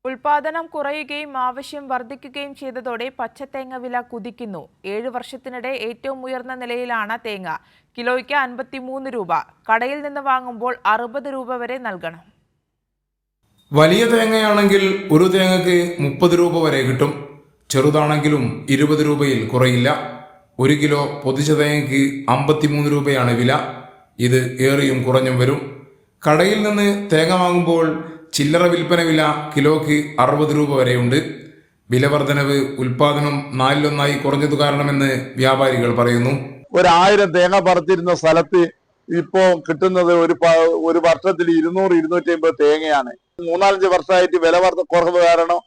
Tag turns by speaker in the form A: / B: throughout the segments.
A: ഉൽപാദനം കുറയുകയും ആവശ്യം വർദ്ധിക്കുകയും ചെയ്തതോടെ പച്ചത്തേങ്ങ വില കുതിക്കുന്നു. 7 വർഷത്തിനിടെ ഏറ്റവും ഉയർന്ന നിലയിലാണ് തേങ്ങ. കിലോയ്ക്ക് 53 രൂപ. കടയിൽ നിന്ന് വാങ്ങുമ്പോൾ 60 രൂപ വരെ നൽകണം.
B: വലിയ തേങ്ങയാണെങ്കിൽ ഒരു തേങ്ങയ്ക്ക് 30 രൂപ വരെ കിട്ടും. ചെറുതാണെങ്കിലും 20 രൂപയിൽ കുറയില്ല. 1 കിലോ പൊതിച്ച തേങ്ങയ്ക്ക് 53 രൂപയാണ് വില. ഇത് ഏറിയും കുറഞ്ഞും വരും. കടയിൽ നിന്ന് തേങ്ങ വാങ്ങുമ്പോൾ ചില്ലറ വിൽപ്പന വില കിലോയ്ക്ക് 60 രൂപ വരെയുണ്ട്. വില വർധനവ് ഉൽപാദനം 4-1 കുറഞ്ഞതു കാരണമെന്ന് വ്യാപാരികൾ പറയുന്നു.
C: 1000 തേങ്ങ പറത്തിരുന്ന സ്ഥലത്ത് ഇപ്പോ കിട്ടുന്നത് ഒരു വർഷത്തിൽ 200-250 തേങ്ങയാണ്. 3-4 വർഷമായിട്ട് വില കുറവ് കാരണം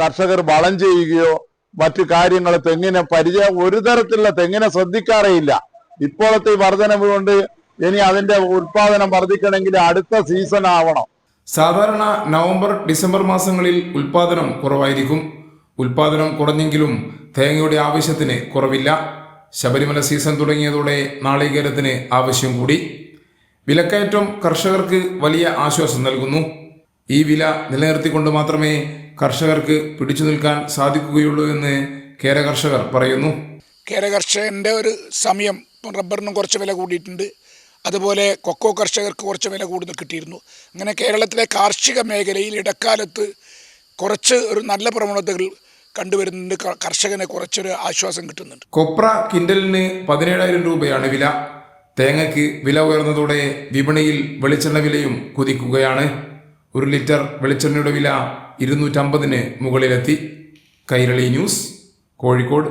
C: കർഷകർ വളം ചെയ്യുകയോ മറ്റു കാര്യങ്ങൾ തെങ്ങിനെ ഒരു തരത്തിലുള്ള തെങ്ങിനെ ശ്രദ്ധിക്കാറേയില്ല. ഇപ്പോഴത്തെ ഈ വർധനവ് കൊണ്ട് ഇനി അതിന്റെ ഉൽപാദനം വർദ്ധിക്കണമെങ്കിൽ അടുത്ത സീസൺ ആവണം.
B: സാധാരണ നവംബർ ഡിസംബർ മാസങ്ങളിൽ ഉൽപാദനം കുറവായിരിക്കും. ഉൽപാദനം കുറഞ്ഞെങ്കിലും തേങ്ങയുടെ ആവശ്യത്തിന് കുറവില്ല. ശബരിമല സീസൺ തുടങ്ങിയതോടെ നാളികേരത്തിന് ആവശ്യം കൂടി. വിലക്കയറ്റം കർഷകർക്ക് വലിയ ആശ്വാസം നൽകുന്നു. ഈ വില നിലനിർത്തിക്കൊണ്ട് മാത്രമേ കർഷകർക്ക് പിടിച്ചു നിൽക്കാൻ സാധിക്കുകയുള്ളൂ എന്ന് കേര കർഷകർ പറയുന്നു.
D: കേര കർഷകന്റെ ഒരു സമയം റബ്ബറിനും കുറച്ച് വില കൂടിയിട്ടുണ്ട്. അതുപോലെ കൊക്കോ കർഷകർക്ക് കുറച്ച് വില കൂടുതൽ കിട്ടിയിരുന്നു. അങ്ങനെ കേരളത്തിലെ കാർഷിക മേഖലയിൽ ഇടക്കാലത്ത് കുറച്ച് ഒരു നല്ല പ്രവണതകൾ കണ്ടുവരുന്നുണ്ട്. കർഷകന് കുറച്ചൊരു ആശ്വാസം കിട്ടുന്നുണ്ട്.
B: കൊപ്ര കിൻഡലിന് 17,000 രൂപയാണ് വില. തേങ്ങയ്ക്ക് വില ഉയർന്നതോടെ വിപണിയിൽ വെളിച്ചെണ്ണ വിലയും കുതിക്കുകയാണ്. 1 ലിറ്റർ വെളിച്ചെണ്ണയുടെ വില 250-ന് മുകളിലെത്തി. കൈരളി ന്യൂസ്, കോഴിക്കോട്.